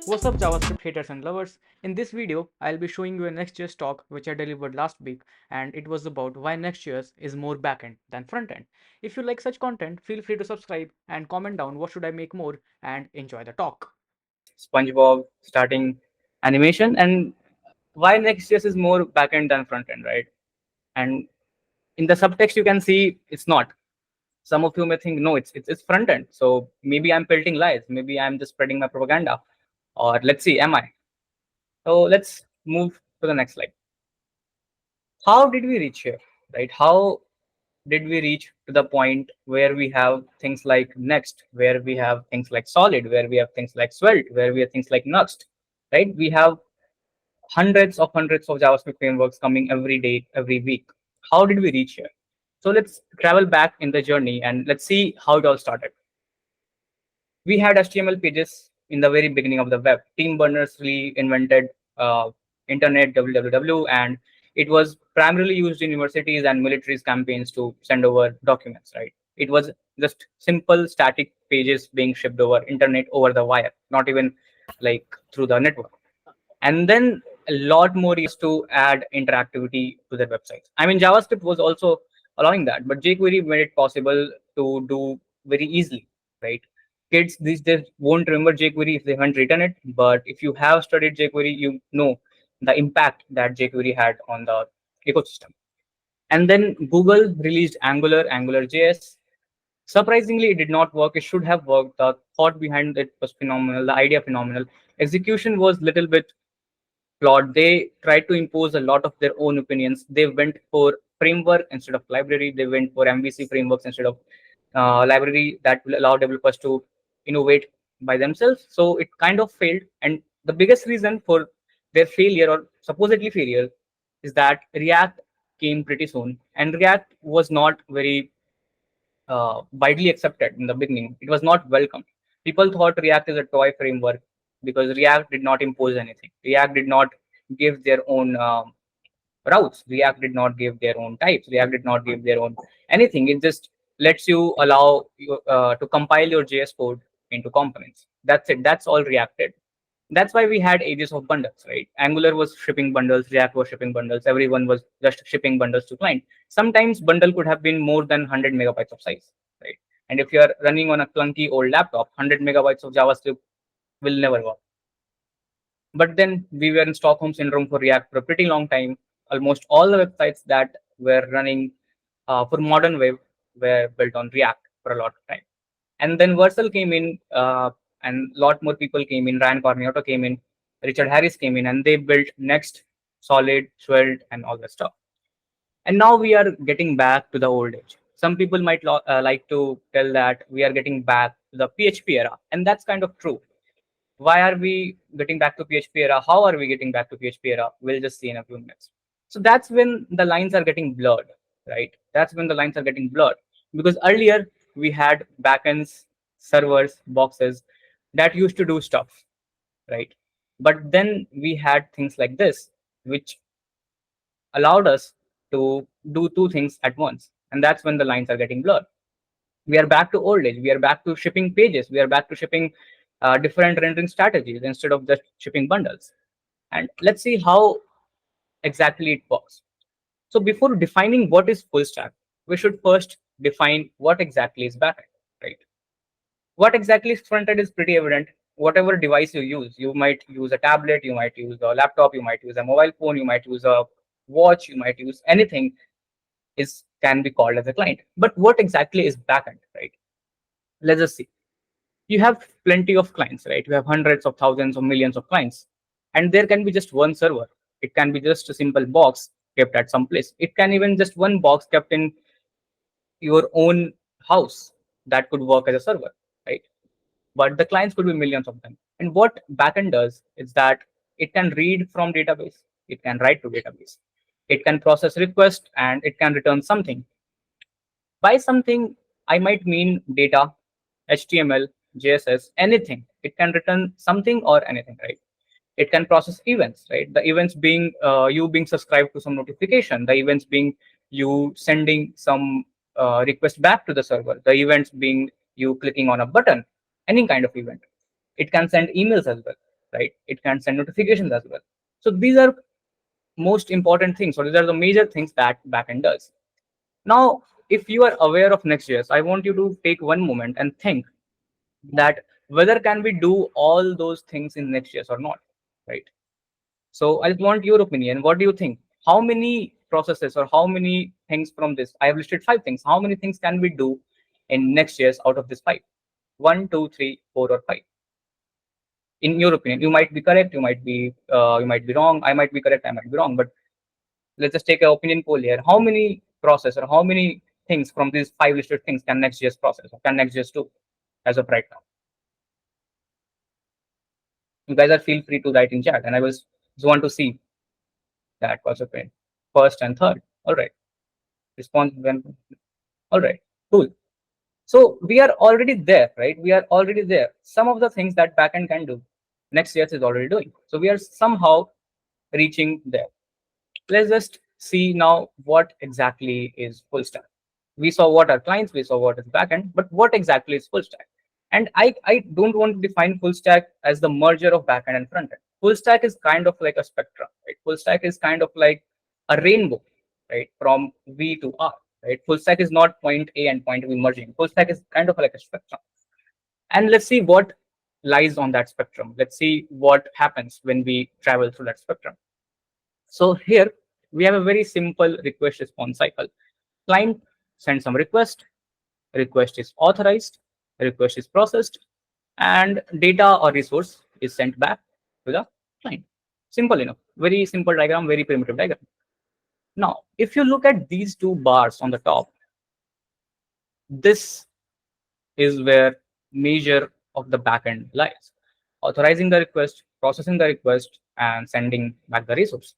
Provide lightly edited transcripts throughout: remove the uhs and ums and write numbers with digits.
What's up JavaScript haters and lovers? In this video, I'll be showing you a Next.js talk which I delivered last week, and it was about why Next.js is more backend than frontend. If you like such content, feel free to subscribe and comment down what should I make more, and enjoy the talk. SpongeBob starting animation, and why Next.js is more backend than frontend, right? And in the subtext, you can see it's not. Some of you may think, no, it's front end. So maybe I'm pelting lies. Maybe I'm just spreading my propaganda. Or let's see, am I? So let's move to the next slide. How did we reach here, right? How did we reach to the point where we have things like Next, where we have things like Solid, where we have things like Svelte, where we have things like Nuxt, right? We have hundreds of JavaScript frameworks coming every day, every week. How did we reach here? So let's travel back in the journey and let's see how it all started. We had HTML pages in the very beginning of the web. Tim Berners-Lee invented Internet www, and it was primarily used in universities and militaries campaigns to send over documents, right? It was just simple static pages being shipped over internet over the wire, not even like through the network. And then a lot more used to add interactivity to their websites. I mean, JavaScript was also allowing that, but jQuery made it possible to do very easily, right? Kids these days won't remember jQuery if they haven't written it, but if you have studied jQuery, you know the impact that jQuery had on the ecosystem. And then Google released AngularJS. Surprisingly, it did not work. It should have worked. The thought behind it was phenomenal. The idea phenomenal. Execution was little bit plot, they tried to impose a lot of their own opinions. They went for framework instead of library. They went for MVC frameworks instead of library that will allow developers to innovate by themselves. So it kind of failed. And the biggest reason for their failure or supposedly failure is that React came pretty soon. And React was not very widely accepted in the beginning. It was not welcome. People thought React is a toy framework because React did not impose anything. React did not give their own routes. React did not give their own types. React did not give their own anything. It just lets you allow you to compile your JS code into components. That's it. That's all React did. That's why we had ages of bundles, right? Angular was shipping bundles, React was shipping bundles, everyone was just shipping bundles to client. Sometimes bundle could have been more than 100 megabytes of size, right? And if you're running on a clunky old laptop, 100 megabytes of JavaScript will never work. But then we were in Stockholm syndrome for React for a pretty long time. Almost all the websites that were running for modern web were built on React for a lot of time. And then Vercel came in, and a lot more people came in. Ryan Corniotto came in, Richard Harris came in, and they built Next, Solid, Svelte, and all that stuff. And now we are getting back to the old age. Some people might like to tell that we are getting back to the PHP era, and that's kind of true. Why are we getting back to PHP era? How are we getting back to PHP era? We'll just see in a few minutes. So that's when the lines are getting blurred, right? That's when the lines are getting blurred. Because earlier we had backends, servers, boxes that used to do stuff, right? But then we had things like this, which allowed us to do two things at once. And that's when the lines are getting blurred. We are back to old age. We are back to shipping pages. We are back to shipping different rendering strategies instead of just shipping bundles. And let's see how exactly it works. So before defining what is full stack, we should first define what exactly is backend, right? What exactly is frontend is pretty evident. Whatever device you might use a tablet, you might use a laptop, you might use a mobile phone, you might use a watch, you might use anything is can be called as a client. But what exactly is backend, right? Let's just see. You have plenty of clients, right? You have hundreds of thousands of millions of clients, and there can be just one server. It can be just a simple box kept at some place. It can even just one box kept in your own house that could work as a server, right? But the clients could be millions of them. And what backend does is that it can read from database, it can write to database, it can process request, and it can return something. By something, I might mean data, HTML, JSS, anything. It can return something or anything, right? It can process events, right? The events being you being subscribed to some notification, the events being you sending some request back to the server, the events being you clicking on a button, any kind of event. It can send emails as well. right? It can send notifications as well. So these are most important things, or these are the major things that backend does. Now, if you are aware of Next.js, I want you to take one moment and think that whether can we do all those things in Next.js or not, right? So I just want your opinion. What do you think? How many processes or how many things from this? I have listed 5 things. How many things can we do in Next.js out of this 5? 1, 2, 3, 4, or 5? In your opinion, you might be correct, you might be wrong. I might be correct, I might be wrong. But let's just take an opinion poll here. How many process or how many things from these 5 listed things can Next.js process or can Next.js do as of right now? You guys are feel free to write in chat, and I was just want to see that was opinion. First and third. All right. Response when. All right. Cool. So we are already there, right? We are already there. Some of the things that backend can do, Next.js is already doing. So we are somehow reaching there. Let's just see now what exactly is full stack. We saw what are clients, we saw what is backend, but what exactly is full stack? And I don't want to define full stack as the merger of backend and frontend. Full stack is kind of like a spectrum, right? Full stack is kind of like a rainbow, right? From V to R, right? Full stack is not point A and point B merging. Full stack is kind of like a spectrum. And let's see what lies on that spectrum. Let's see what happens when we travel through that spectrum. So here we have a very simple request response cycle. Client sends some request, request is authorized, request is processed, and data or resource is sent back to the client. Simple enough. Very simple diagram, very primitive diagram. Now, if you look at these 2 bars on the top, this is where measure of the backend lies. Authorizing the request, processing the request, and sending back the resource.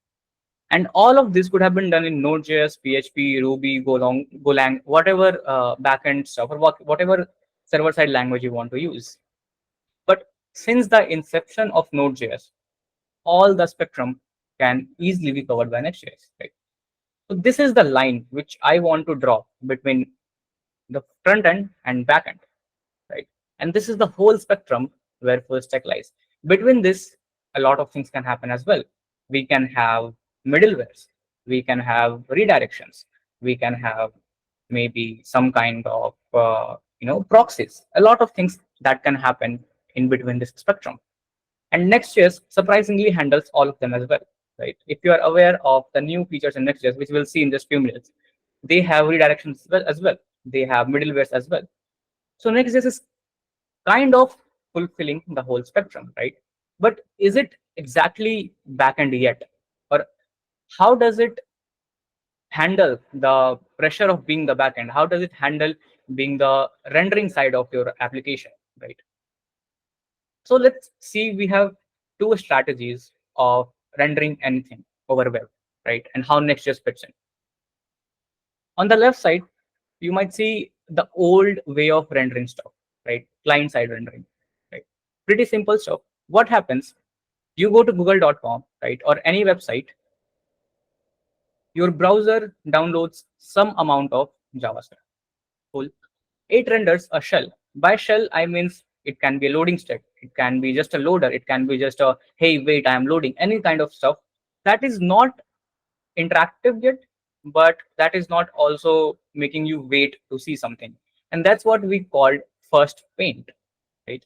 And all of this could have been done in Node.js, PHP, Ruby, Golang, whatever backend stuff or whatever server-side language you want to use. But since the inception of Node.js, all the spectrum can easily be covered by Next.js. Right? So this is the line which I want to draw between the front end and back end. Right? And this is the whole spectrum where full stack lies. Between this, a lot of things can happen as well. We can have middlewares, we can have redirections, we can have maybe some kind of proxies. A lot of things that can happen in between this spectrum. And Next.js surprisingly handles all of them as well. Right? If you are aware of the new features in Next.js, which we'll see in just few minutes, they have redirections as well. They have middlewares as well. So Next.js is kind of fulfilling the whole spectrum, right? But is it exactly backend yet? Or how does it handle the pressure of being the backend? How does it handle being the rendering side of your application, right? So let's see, we have 2 strategies of rendering anything over web, right? And how Next.js fits in. On the left side, you might see the old way of rendering stuff, right? Client side rendering, right? Pretty simple stuff. What happens? You go to google.com, right? Or any website, your browser downloads some amount of JavaScript. Cool. It renders a shell. By shell, I means it can be a loading step. It can be just a loader. It can be just a, hey, wait, I am loading, any kind of stuff. That is not interactive yet, but that is not also making you wait to see something. And that's what we called first paint, right?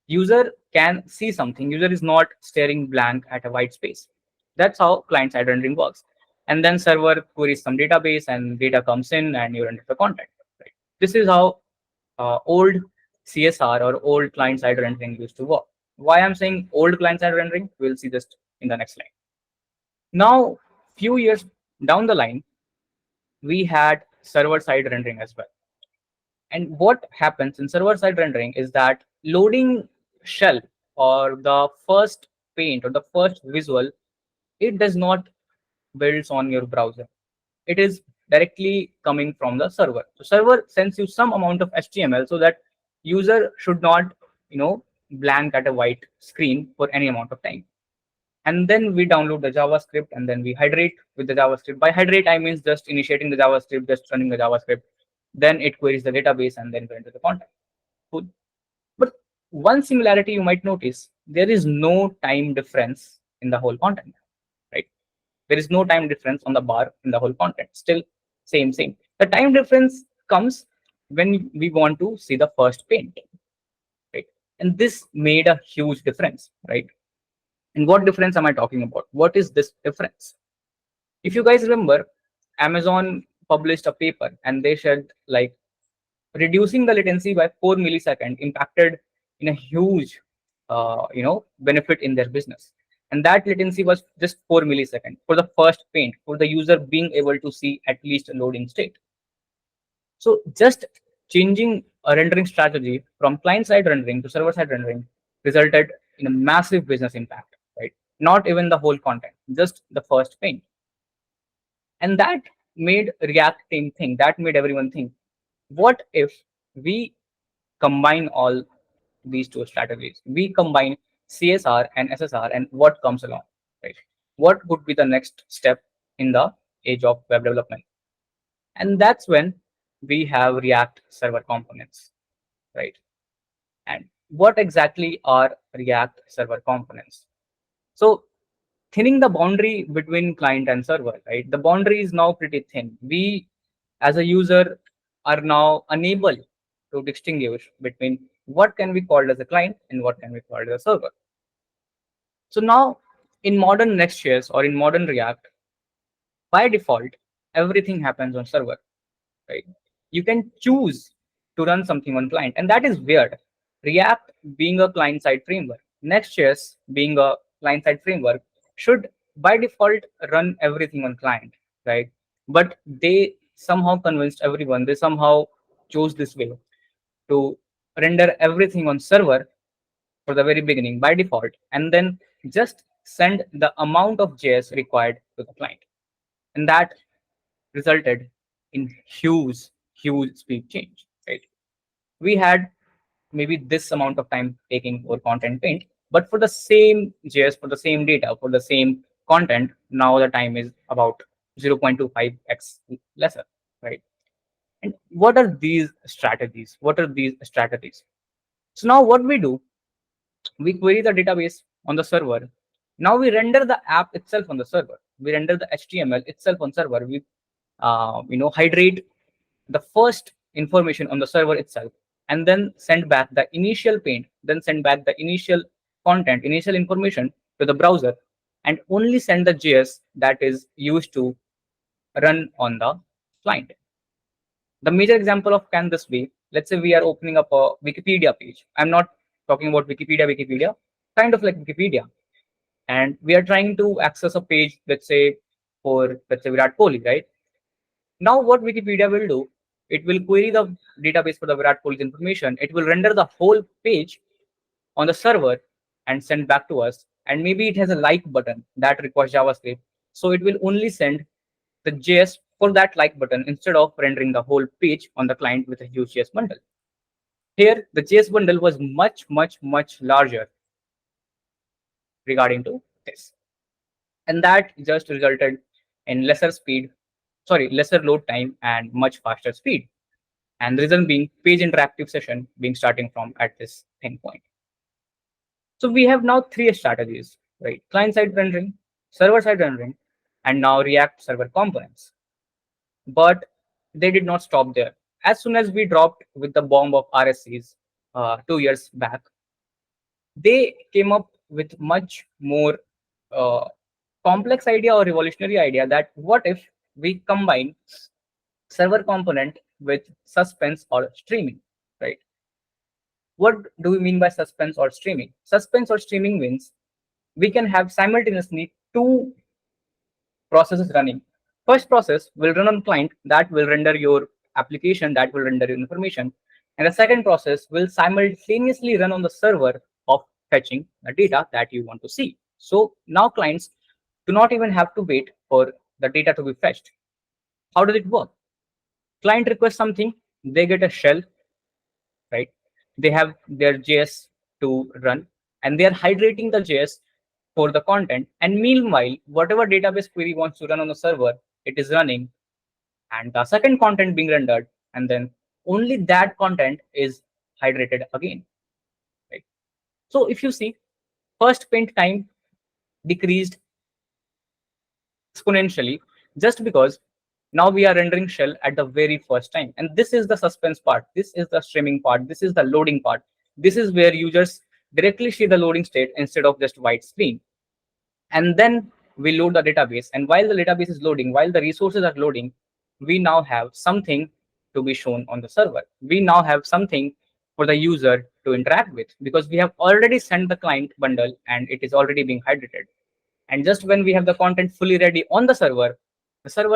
User can see something. User is not staring blank at a white space. That's how client-side rendering works. And then server queries some database and data comes in and you render the content. Right? This is how old CSR or old client-side rendering used to work. Why I'm saying old client-side rendering, we'll see this in the next slide. Now, few years down the line, we had server-side rendering as well. And what happens in server-side rendering is that loading shell or the first paint or the first visual, it does not builds on your browser. It is directly coming from the server. So server sends you some amount of HTML so that user should not, blank at a white screen for any amount of time. And then we download the JavaScript and then we hydrate with the JavaScript. By hydrate, I means just initiating the JavaScript, just running the JavaScript. Then it queries the database and then we enter the content. Cool. But one similarity you might notice, there is no time difference in the whole content, right? There is no time difference on the bar in the whole content. Still same. The time difference comes when we want to see the first paint, right? And this made a huge difference, right? And what difference am I talking about? What is this difference? If you guys remember, Amazon published a paper and they said like reducing the latency by 4 milliseconds impacted in a huge benefit in their business. And that latency was just 4 milliseconds for the first paint, for the user being able to see at least a loading state. So just changing a rendering strategy from client-side rendering to server-side rendering resulted in a massive business impact, right? Not even the whole content, just the first paint. And that made React team think, that made everyone think, what if we combine all these two strategies? We combine CSR and SSR, and what comes along, right? What would be the next step in the age of web development? And that's when we have React server components, right? And what exactly are React server components? So thinning the boundary between client and server, right? The boundary is now pretty thin. We, as a user, are now unable to distinguish between what can be called as a client and what can be called as a server. So now, in modern Next.js or in modern React, by default, everything happens on server, right? You can choose to run something on client, and that is weird. React being a client-side framework, Next.js being a client-side framework should by default run everything on client, right? But they somehow convinced everyone, they somehow chose this way to render everything on server for the very beginning by default, and then just send the amount of JS required to the client. And that resulted in huge speed change, right? We had maybe this amount of time taking for content paint, but for the same JS, for the same data, for the same content, now the time is about 0.25x lesser, right? And what are these strategies? What are these strategies? So now what we do, we query the database on the server. Now we render the app itself on the server. We render the HTML itself on server. We hydrate the first information on the server itself, and then send back the initial paint, then send back the initial content, initial information to the browser, and only send the JS that is used to run on the client. The major example of can this be, let's say we are opening up a Wikipedia page. I'm not talking about Wikipedia, kind of like Wikipedia. And we are trying to access a page, let's say Virat Kohli, right? Now what Wikipedia will do, it will query the database for the Virat Kohli's information. It will render the whole page on the server and send back to us. And maybe it has a like button that requires JavaScript. So it will only send the JS for that like button instead of rendering the whole page on the client with a huge JS bundle. Here, the JS bundle was much larger regarding to this. And that just resulted in lesser load time and much faster speed. And the reason being page interactive session being starting from at this thing point. So we have now three strategies, right? Client-side rendering, server-side rendering, and now React server components. But they did not stop there. As soon as we dropped with the bomb of RSCs 2 years back, they came up with much more complex idea or revolutionary idea that what if we combine server component with suspense or streaming, right? What do we mean by suspense or streaming? Suspense or streaming means we can have simultaneously two processes running. First process will run on client that will render your application, that will render your information. And the second process will simultaneously run on the server of fetching the data that you want to see. So now clients do not even have to wait for the data to be fetched. How does it work? Client requests something, they get a shell, right? They have their JS to run, and they are hydrating the JS for the content. And meanwhile, whatever database query wants to run on the server, it is running, and the second content being rendered, and then only that content is hydrated again, right? So if you see, first paint time decreased exponentially just because now we are rendering shell at the very first time. And this is the suspense part. This is the streaming part. This is the loading part. This is where users directly see the loading state instead of just white screen. And then we load the database. And while the database is loading, while the resources are loading, we now have something to be shown on the server. We now have something for the user to interact with because we have already sent the client bundle and it is already being hydrated. And just when we have the content fully ready on the server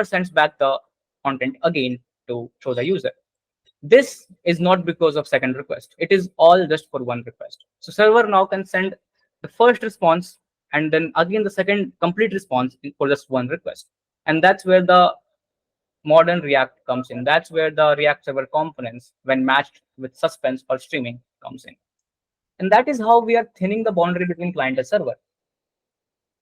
sends back the content again to show the user. This is not because of second request. It is all just for one request. So server now can send the first response and then again the second complete response for just one request. And that's where the modern React comes in. That's where the React server components, when matched with suspense or streaming, comes in. And that is how we are thinning the boundary between client and server.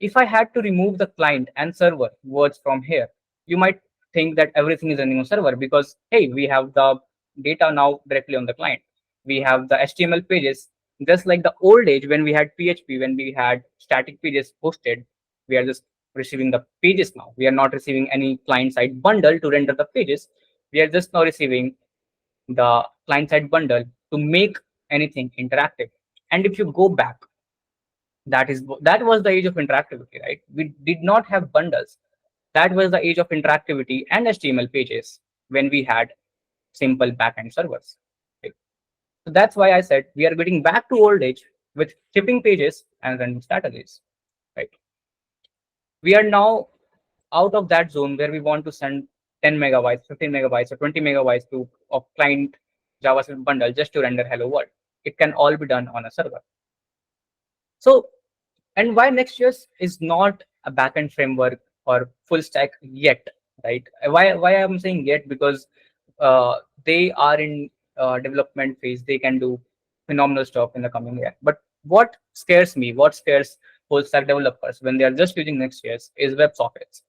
If I had to remove the client and server words from here, you might think that everything is running on server because, hey, we have the data now directly on the client. We have the HTML pages, just like the old age when we had PHP, when we had static pages posted, we are just receiving the pages now. We are not receiving any client-side bundle to render the pages. We are just now receiving the client-side bundle to make anything interactive. And if you go back, that was the age of interactivity, right? We did not have bundles. That was the age of interactivity and HTML pages when we had simple backend servers. Right? So that's why I said we are getting back to old age with shipping pages and running strategies. Right? We are now out of that zone where we want to send 10 megabytes, 15 megabytes, or 20 megabytes to of client JavaScript bundle just to render hello world. It can all be done on a server. So, and why Next.js is not a backend framework or full stack yet, right? Why I'm saying yet, because they are in development phase. They can do phenomenal stuff in the coming year. But what scares me, what scares full stack developers when they are just using Next.js is WebSockets.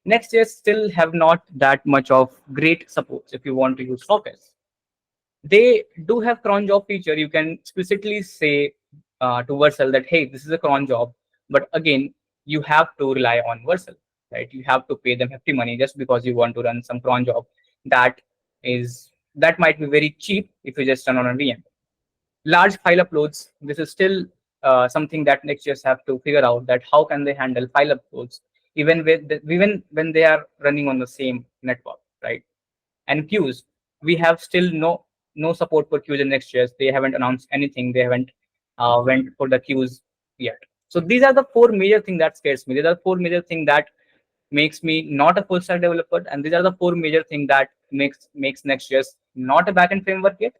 Next.js still have not that much of great support if you want to use sockets. They do have cron job feature. You can explicitly say to Vercel that, hey, this is a cron job. But again, you have to rely on Vercel, right? You have to pay them hefty money just because you want to run some cron job. That might be very cheap if you just run on a VM. Large file uploads. This is still something that Next.js have to figure out, that how can they handle file uploads even when they are running on the same network, right? And queues, we have still no support for queues in Next.js. They haven't announced anything. They haven't went for the queues yet. So these are the four major things that scares me. These are the four major things that makes me not a full stack developer, and these are the four major things that makes Next.js not a backend framework yet,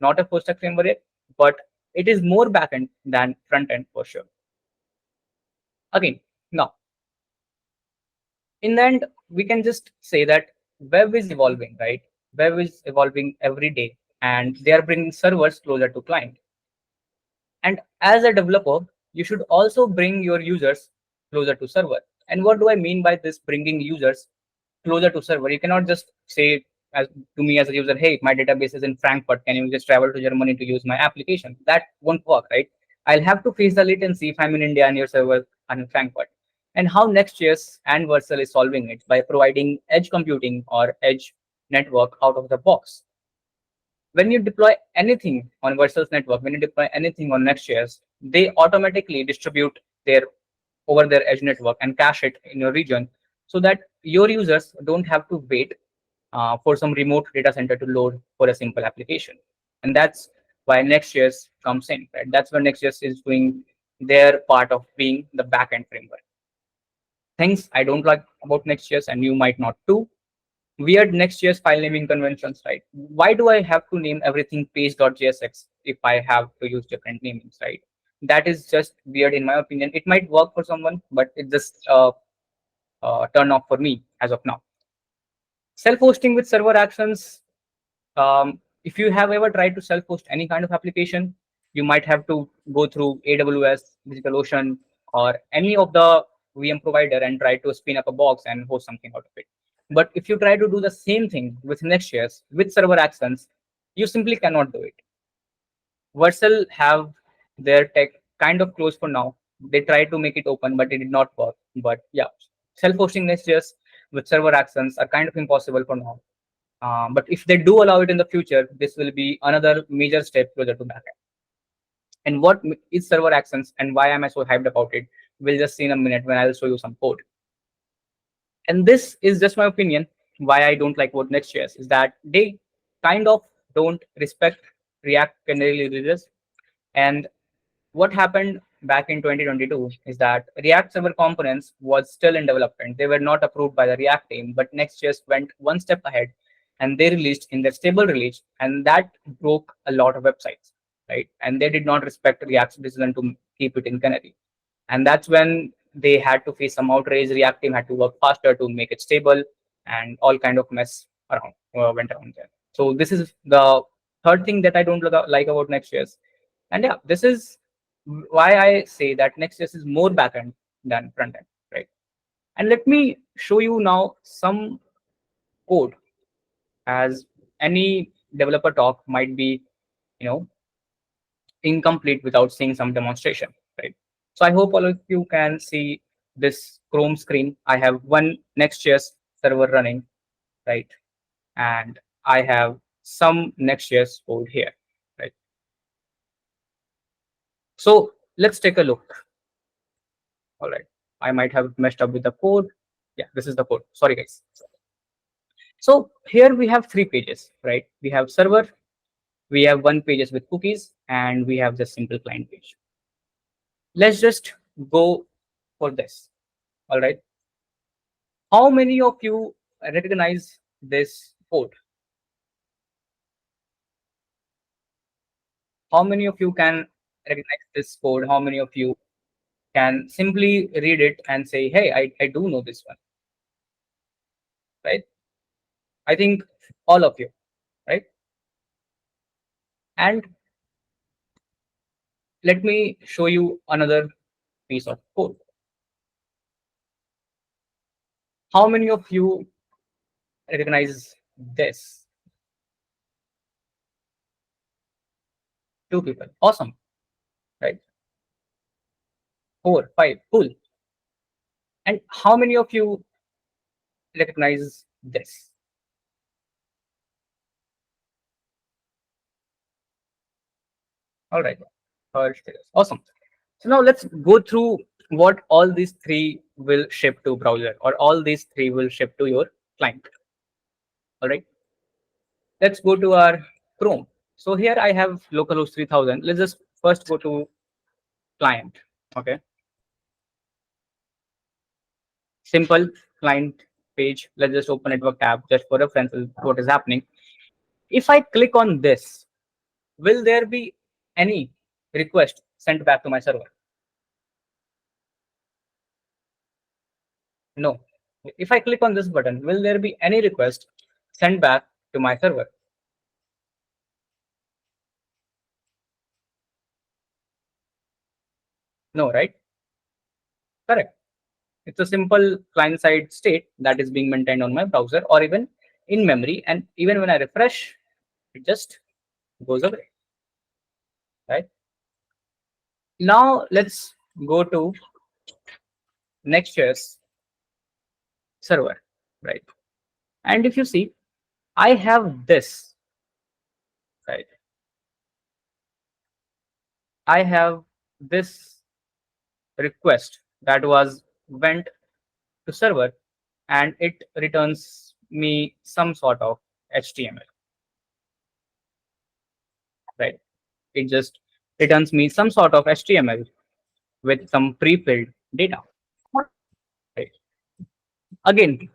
not a full stack framework yet, but it is more backend than front end for sure. Again, now in the end, we can just say that web is evolving, right? Web is evolving every day, and they are bringing servers closer to client. And as a developer, you should also bring your users closer to server. And what do I mean by this, bringing users closer to server? You cannot just say to me as a user, hey, my database is in Frankfurt. Can you just travel to Germany to use my application? That won't work, right? I'll have to face the latency if I'm in India and your server are in Frankfurt. And how Next.js and Vercel is solving it by providing edge computing or edge network out of the box. When you deploy anything on Vercel's network, when you deploy anything on Next.js, they automatically distribute their over their edge network and cache it in your region so that your users don't have to wait for some remote data center to load for a simple application. And that's why Next.js comes in, right? That's where Next.js is doing their part of being the backend framework. Things I don't like about Next.js, and you might not too. Weird Next.js file naming conventions, right? Why do I have to name everything page.jsx if I have to use different namings, right? That is just weird in my opinion. It might work for someone, but it's just turn off for me as of now. Self-hosting with server actions. If you have ever tried to self-host any kind of application, you might have to go through AWS, DigitalOcean, or any of the VM provider and try to spin up a box and host something out of it. But if you try to do the same thing with Next.js, with server actions, you simply cannot do it. Vercel have their tech kind of closed for now. They tried to make it open, but it did not work. But yeah, self-hosting Next.js with server actions are kind of impossible for now. But if they do allow it in the future, this will be another major step closer to backend. And what is server actions and why am I so hyped about it? We'll just see in a minute when I'll show you some code. And this is just my opinion. Why I don't like what Next.js is that they kind of don't respect React canary releases. And what happened back in 2022 is that React server components was still in development. They were not approved by the React team, but Next.js went one step ahead and they released in their stable release, and that broke a lot of websites, right? And they did not respect React's decision to keep it in Canary. And that's when they had to face some outrage. React team had to work faster to make it stable, and all kind of mess around went around there. So this is the third thing that I don't like about Next.js. And yeah, this is why I say that Next.js is more backend than frontend, right? And let me show you now some code, as any developer talk might be, incomplete without seeing some demonstration, right? So I hope all of you can see this Chrome screen. I have one Next.js server running, right? And I have some Next.js code here, right? So let's take a look. All right. I might have messed up with the code. Yeah, this is the code. Sorry, guys. So here we have 3 pages, right? We have server, we have 1 pages with cookies, and we have the simple client page. Let's just go for this. All right. How many of you recognize this code? How many of you can recognize this code? How many of you can simply read it and say, hey, I do know this one, right? I think all of you, right? And let me show you another piece of code. How many of you recognize this? 2 people. Awesome, right? 4, 5, cool. And how many of you recognize this? All right. Awesome. So now let's go through what all these 3 will ship to browser, or all these 3 will ship to your client. All right. Let's go to our Chrome. So here I have localhost 3000. Let's just first go to client. Okay. Simple client page. Let's just open network tab just for reference what is happening. If I click on this, will there be any request sent back to my server? No. If I click on this button, will there be any request sent back to my server? No, right? Correct. It's a simple client-side state that is being maintained on my browser or even in memory. And even when I refresh, it just goes away, right? Now let's go to Next.js server, right? And if you see, I have this, right? I have this request that was went to server, and it returns me some sort of HTML, right? It just returns me some sort of HTML with some pre-filled data, right? Again,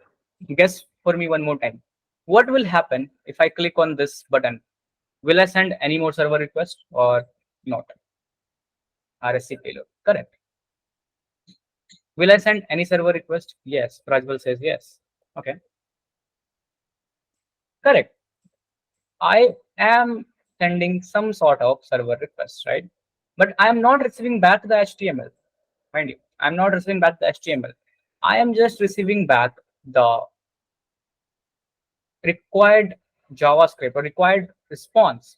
guess for me one more time. What will happen if I click on this button? Will I send any more server requests or not? RSC payload, correct. Will I send any server request? Yes. Prajwal says yes. Okay, correct. I am sending some sort of server request, right? But I am not receiving back the HTML. Mind you, I'm not receiving back the HTML. I am just receiving back the required JavaScript or required response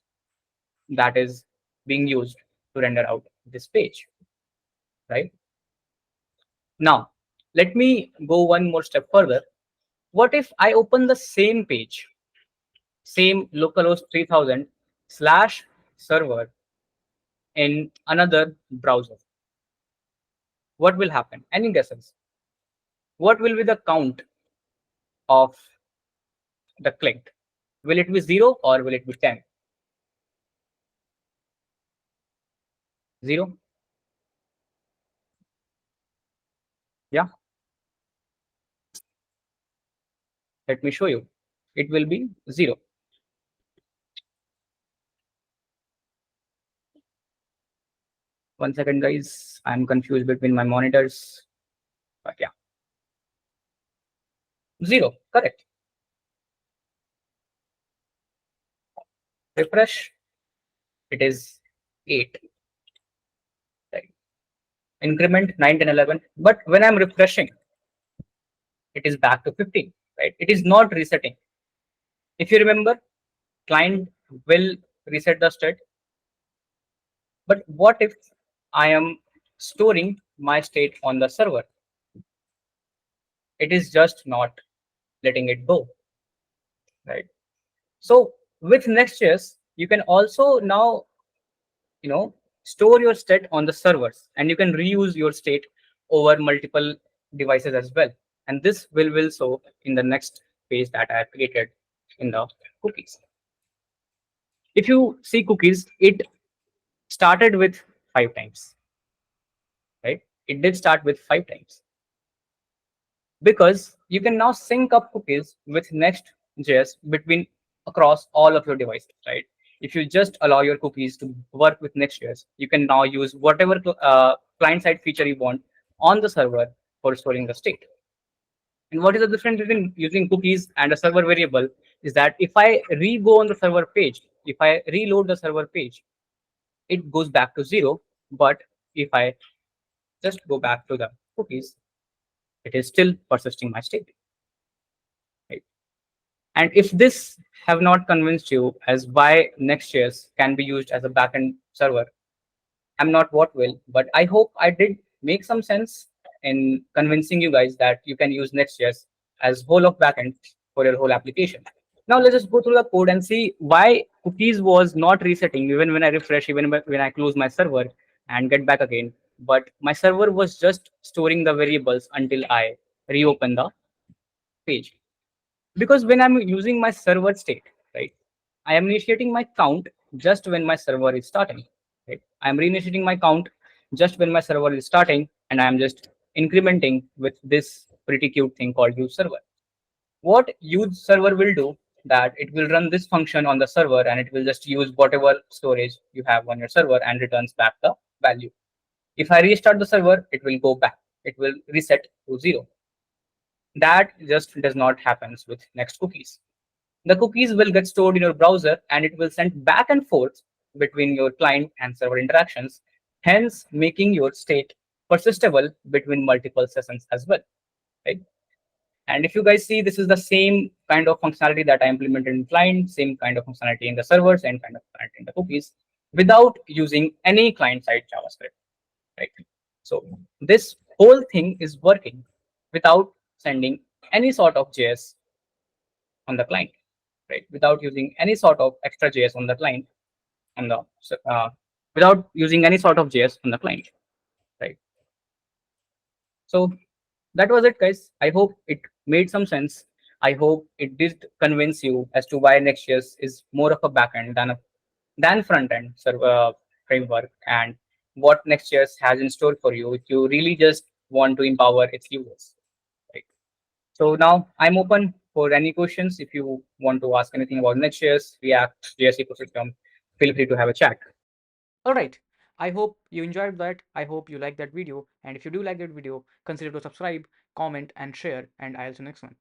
that is being used to render out this page. right? Now, let me go one more step further. What if I open the same page, same localhost 3000 slash server in another browser? What will happen? Any guesses? What will be the count of the clicked? Will it be 0 or will it be 10? 0? Yeah, let me show you. It will be 0. One second, guys. I'm confused between my monitors. But yeah, 0. Correct. Refresh. It is 8. Right. Increment 9, 10, 11. But when I'm refreshing, it is back to 15. Right. It is not resetting. If you remember, client will reset the state. But what if I am storing my state on the server? It is just not letting it go. Right. So with Next.js, you can also now store your state on the servers, and you can reuse your state over multiple devices as well. And this will show in the next page that I have created in the cookies. If you see cookies, it started with 5 times, right? It did start with 5 times because you can now sync up cookies with Next.js between across all of your devices, right? If you just allow your cookies to work with Next.js, you can now use whatever client-side feature you want on the server for storing the state. And what is the difference between using cookies and a server variable is that if I re-go on the server page, if I reload the server page, it goes back to 0. But if I just go back to the cookies, it is still persisting my state. Right? And if this have not convinced you as why Next.js can be used as a backend server, I'm not what will, but I hope I did make some sense in convincing you guys that you can use Next.js as whole of backend for your whole application. Now let's just go through the code and see why cookies was not resetting even when I refresh, even when I close my server and get back again. But my server was just storing the variables until I reopen the page. Because when I'm using my server state, right, I am initiating my count just when my server is starting. Right? I'm reinitiating my count just when my server is starting, and I'm just incrementing with this pretty cute thing called use server. What use server will do that it will run this function on the server, and it will just use whatever storage you have on your server and returns back the value. If I restart the server, it will go back. It will reset to 0. That just does not happen with Next cookies. The cookies will get stored in your browser, and it will send back and forth between your client and server interactions, hence making your state persistable between multiple sessions as well. Right? And if you guys see, this is the same kind of functionality that I implemented in client, same kind of functionality in the server, same kind of functionality in the cookies, without using any client-side JavaScript. Right? So this whole thing is working without sending any sort of JS on the client, right? Without using any sort of extra JS on the client, on the without using any sort of JS on the client, right? So that was it, guys. I hope it made some sense. I hope it did convince you as to why Next.js is more of a backend than front end server framework, and what Next.js has in store for you if you really just want to empower its users. Right? So now I'm open for any questions. If you want to ask anything about Next.js, React, JS ecosystem, feel free to have a chat. Alright, I hope you enjoyed that. I hope you liked that video. And if you do like that video, consider to subscribe, comment, and share. And I'll see you next one.